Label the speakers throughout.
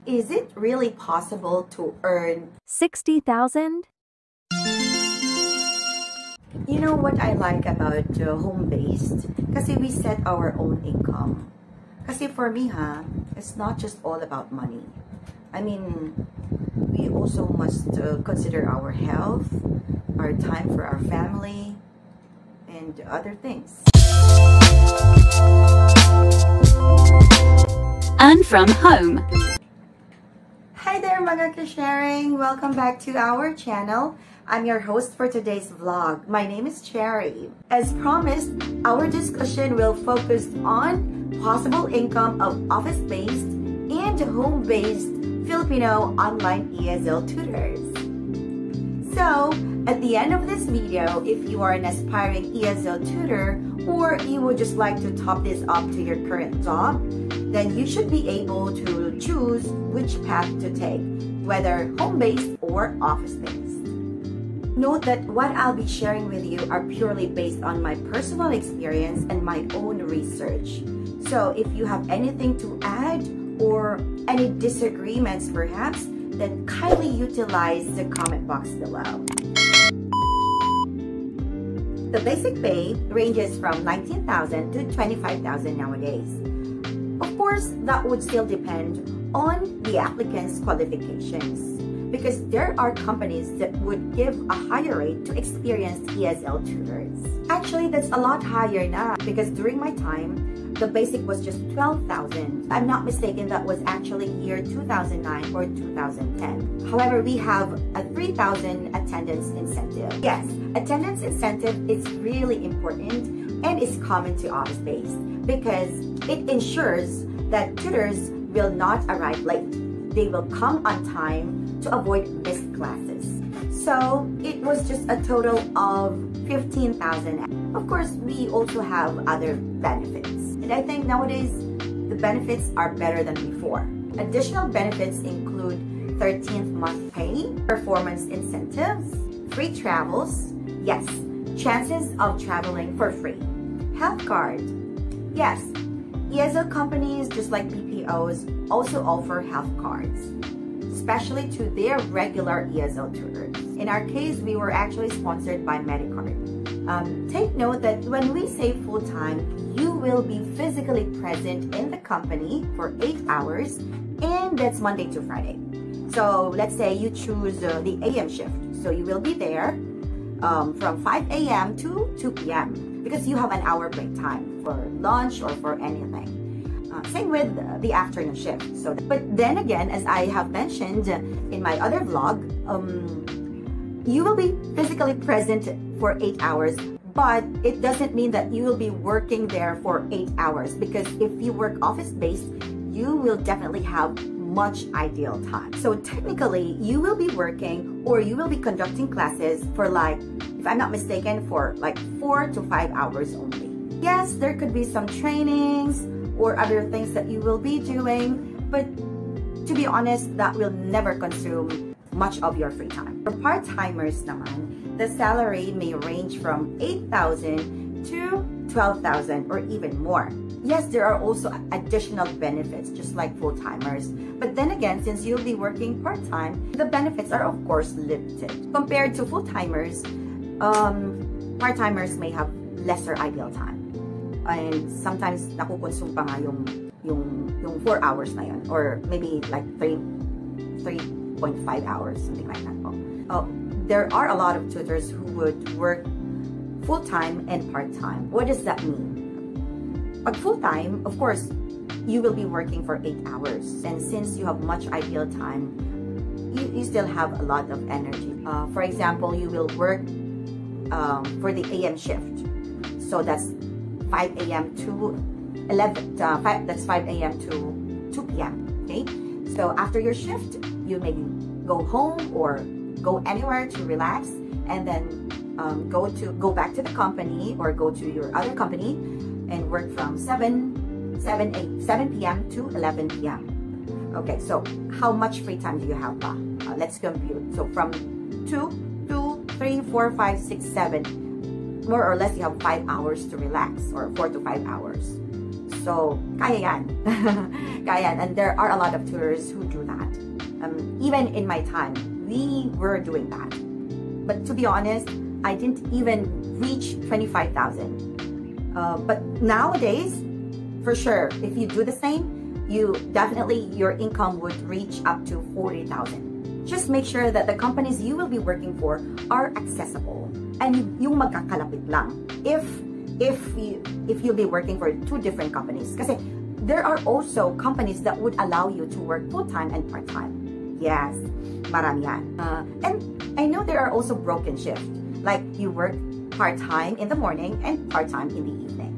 Speaker 1: Is it really possible to earn
Speaker 2: 60,000?
Speaker 1: You know what I like about home-based? Kasi we set our own income. Kasi for me, it's not just all about money. I mean, we also must consider our health, our time for our family, and other things.
Speaker 2: Earn from home.
Speaker 1: Hi there mga ka-sharing! Welcome back to our channel. I'm your host for today's vlog. My name is Cherry. As promised, our discussion will focus on possible income of office-based and home-based Filipino online ESL tutors. So, at the end of this video, if you are an aspiring ESL tutor or you would just like to top this up to your current job, then you should be able to choose which path to take, whether home-based or office-based. Note that what I'll be sharing with you are purely based on my personal experience and my own research. So if you have anything to add or any disagreements perhaps, then kindly utilize the comment box below. The basic pay ranges from 19,000 to 25,000 nowadays. Of course, that would still depend on the applicant's qualifications, because there are companies that would give a higher rate to experienced ESL tutors. Actually, that's a lot higher now, because during my time, the basic was just 12,000. I'm not mistaken, that was actually year 2009 or 2010. However, we have a 3,000 attendance incentive. Yes, attendance incentive is really important and is common to office-based because it ensures that tutors will not arrive late. They will come on time to avoid missed classes. So it was just a total of 15,000. Of course, we also have other benefits. And I think nowadays, the benefits are better than before. Additional benefits include 13th month pay, performance incentives, free travels, yes, chances of traveling for free, health card, yes, ESL companies just like BPOs also offer health cards, especially to their regular ESL tutors. In our case, we were actually sponsored by Medicard. Take note that when we say full-time, you will be physically present in the company for 8 hours, and that's Monday to Friday. So let's say you choose the AM shift. So you will be there from 5 a.m. to 2 p.m. because you have an hour break time for lunch or for anything. Same with the afternoon shift. But then again, as I have mentioned in my other vlog, you will be physically present for 8 hours, but it doesn't mean that you will be working there for 8 hours, because if you work office-based, you will definitely have much ideal time. So technically, you will be working or you will be conducting classes for like, if I'm not mistaken, for like 4 to 5 hours only. Yes, there could be some trainings or other things that you will be doing, but to be honest, that will never consume much of your free time. For part-timers naman, the salary may range from 8,000 to 12,000 or even more. Yes, there are also additional benefits just like full-timers. But then again, since you'll be working part-time, the benefits are of course limited. Compared to full-timers, part-timers may have lesser ideal time. And sometimes nakukonsume pa nga yung 4 hours na yun, or maybe like 3.5 hours, something like that. There are a lot of tutors who would work full-time and part-time. What does that mean? Pag full-time, of course, you will be working for 8 hours. And since you have much ideal time, you still have a lot of energy. For example, you will work for the AM shift. So that's 5 a.m. to 11, that's 5 a.m. to 2 p.m. Okay? So after your shift, you may go home or go anywhere to relax, and then go back to the company or go to your other company and work from 7 p.m. to 11 p.m. Okay, so how much free time do you have? Let's compute. So from 2 to 3, 4, 5, 6, 7, more or less you have 5 hours to relax, or 4 to 5 hours. So, kaya yan. Kaya yan. And there are a lot of tutors who do that. Even in my time, we were doing that. But to be honest, I didn't even reach 25,000. But nowadays, for sure, if you do the same, your income would reach up to 40,000. Just make sure that the companies you will be working for are accessible and yung magkakalapit lang. If you'll be working for two different companies, kasi there are also companies that would allow you to work full-time and part-time. Yes, marami yan. And I know there are also broken shifts, like you work part-time in the morning and part-time in the evening.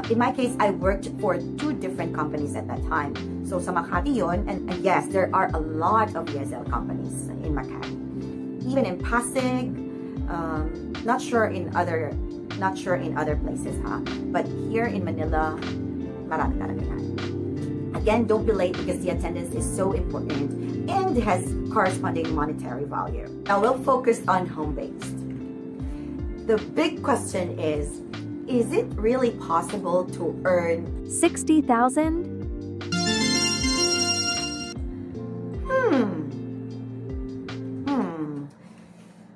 Speaker 1: In my case, I worked for two different companies at that time. So sa Makati yun, and yes, there are a lot of ESL companies in Makati. Even in Pasig, not sure in other places, but here in Manila, marami talaga yan. Again, don't be late because the attendance is so important and has corresponding monetary value. Now we'll focus on home-based. The big question is it really possible to earn
Speaker 2: 60,000?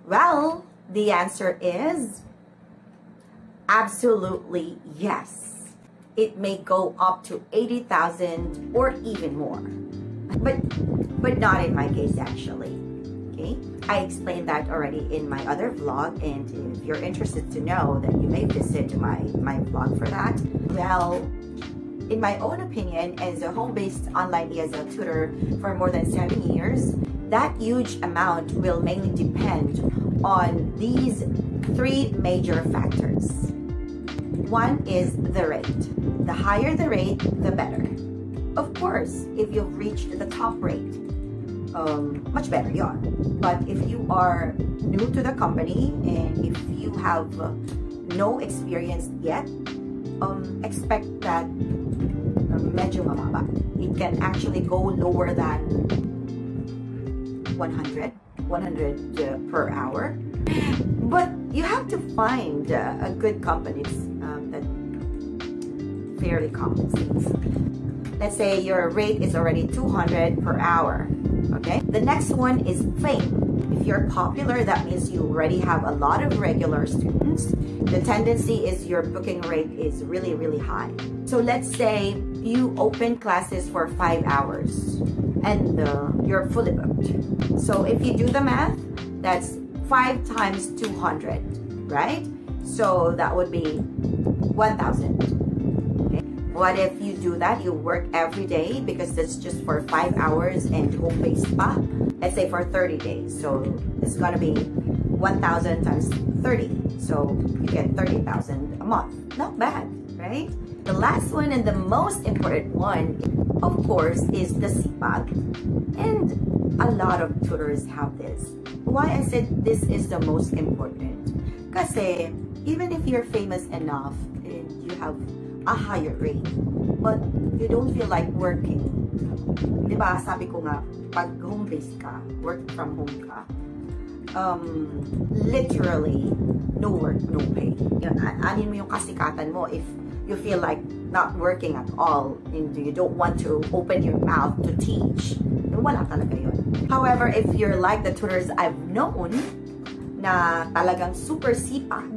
Speaker 1: Well, the answer is absolutely yes. It may go up to 80,000 or even more. But not in my case actually. Okay? I explained that already in my other vlog, and if you're interested to know, then you may visit my vlog for that. Well, in my own opinion, as a home-based online ESL tutor for more than 7 years, that huge amount will mainly depend on these three major factors. One is the rate. The higher the rate, the better. Of course, if you've reached the top rate, much better yon. But if you are new to the company and if you have no experience yet, expect that medyo mababa. It can actually go lower than 100 per hour. But you have to find a good company that fairly compensates. Let's say your rate is already 200 per hour. Okay, the next one is fame. If you're popular, that means you already have a lot of regular students. The tendency is your booking rate is really, really high. So let's say you open classes for 5 hours and you're fully booked. So if you do the math, that's 5 times 200, right? So that would be 1,000. What if you do that, you work every day because that's just for 5 hours and home-based pa? Let's say for 30 days. So it's gonna be 1,000 times 30. So you get 30,000 a month. Not bad, right? The last one and the most important one, of course, is the sipag. And a lot of tutors have this. Why I said this is the most important? Kasi even if you're famous enough and you have a higher rate, but you don't feel like working. Diba, sabi ko nga, pag home-based ka, work from home ka, literally, no work, no pay. Anin mo yung kasikatan mo if you feel like not working at all and you don't want to open your mouth to teach. Wala talaga yun. However, if you're like the tutors I've known, na talagang super sipag,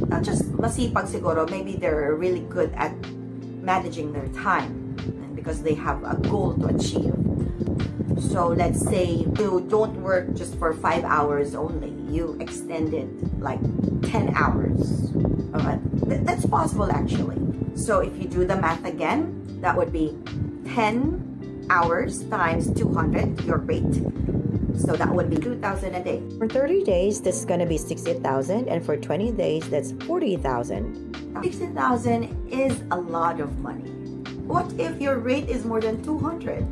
Speaker 1: not just masipag siguro, maybe they're really good at managing their time and because they have a goal to achieve. So let's say you don't work just for 5 hours only, you extend it like 10 hours. That's possible actually. So if you do the math again, that would be 10 hours times 200, your rate. So that would be 2,000 a day. For 30 days, that's gonna be 60,000, and for 20 days, that's 40,000. 60,000 is a lot of money. What if your rate is more than 200?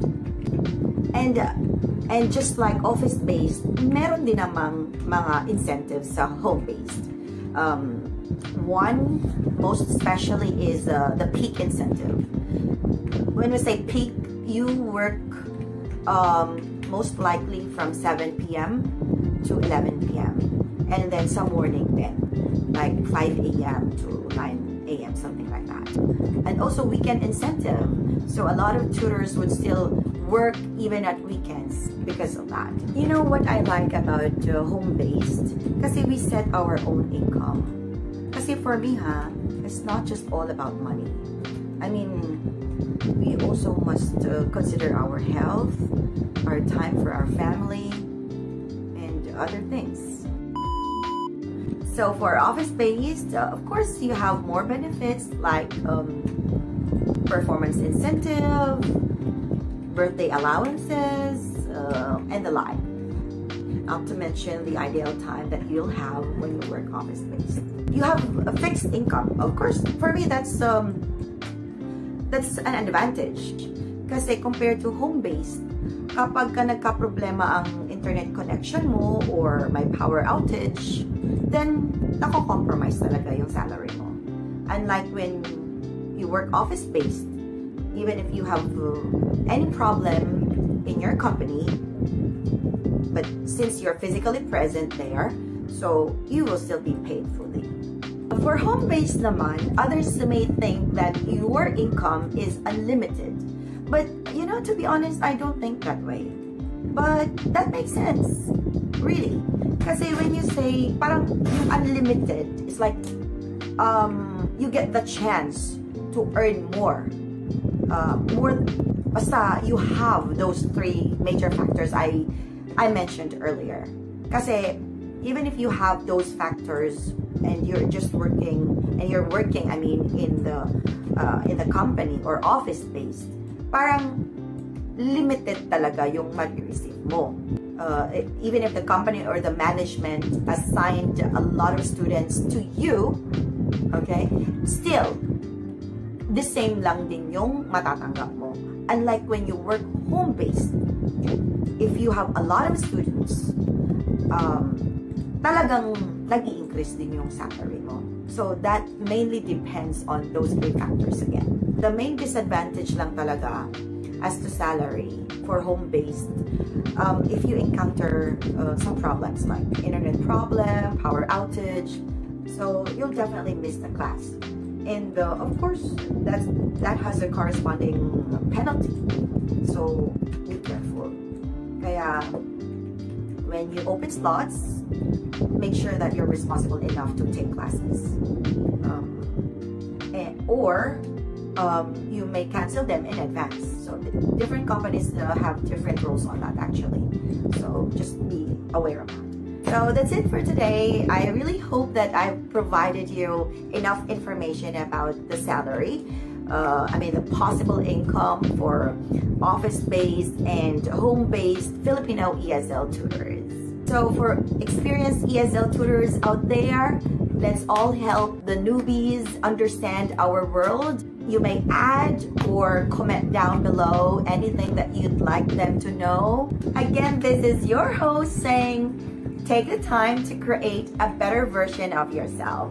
Speaker 1: And just like office-based, meron din namang mga incentives sa home-based. One, most especially, is the peak incentive. When we say peak, you work most likely from 7 p.m. to 11 p.m. and then some morning then, like 5 a.m. to 9 a.m., something like that. And also weekend incentive. So a lot of tutors would still work even at weekends because of that. You know what I like about home-based? Kasi we set our own income. Kasi for me, it's not just all about money. I mean, we also must consider our health, our time for our family, and other things. So for office-based, of course, you have more benefits like performance incentive, birthday allowances, and the like. Not to mention the ideal time that you'll have when you work office-based. You have a fixed income. Of course, for me, that's an advantage. Kasi compared to home-based, kapag ka nagka-problema ang internet connection mo or may power outage, then nako-compromise talaga yung salary mo. Unlike when you work office-based, even if you have any problem in your company, but since you're physically present there, so you will still be paid fully. For home-based naman, others may think that your income is unlimited. But, you know, to be honest, I don't think that way. But that makes sense. Really. Kasi when you say, parang yung unlimited, it's like, you get the chance to earn more. Basta you have those three major factors I mentioned earlier. Kasi even if you have those factors and you're just working, I mean, in the company or office-based, parang limited talaga yung ma-receive mo. Even if the company or the management assigned a lot of students to you, okay, still, the same lang din yung matatanggap mo. Unlike when you work home-based, if you have a lot of students, talagang nag-i-increase din yung salary mo. So that mainly depends on those three factors again. The main disadvantage lang talaga as to salary for home-based, if you encounter some problems like internet problem, power outage, so you'll definitely miss the class. And of course, that has a corresponding penalty. So be careful. Kaya when you open slots, make sure that you're responsible enough to take classes. Or you may cancel them in advance. So different companies have different rules on that actually. So just be aware of that. So that's it for today. I really hope that I've provided you enough information about the salary. The possible income for office-based and home-based Filipino ESL tutors. So for experienced ESL tutors out there, let's all help the newbies understand our world. You may add or comment down below anything that you'd like them to know. Again, this is your host saying, take the time to create a better version of yourself.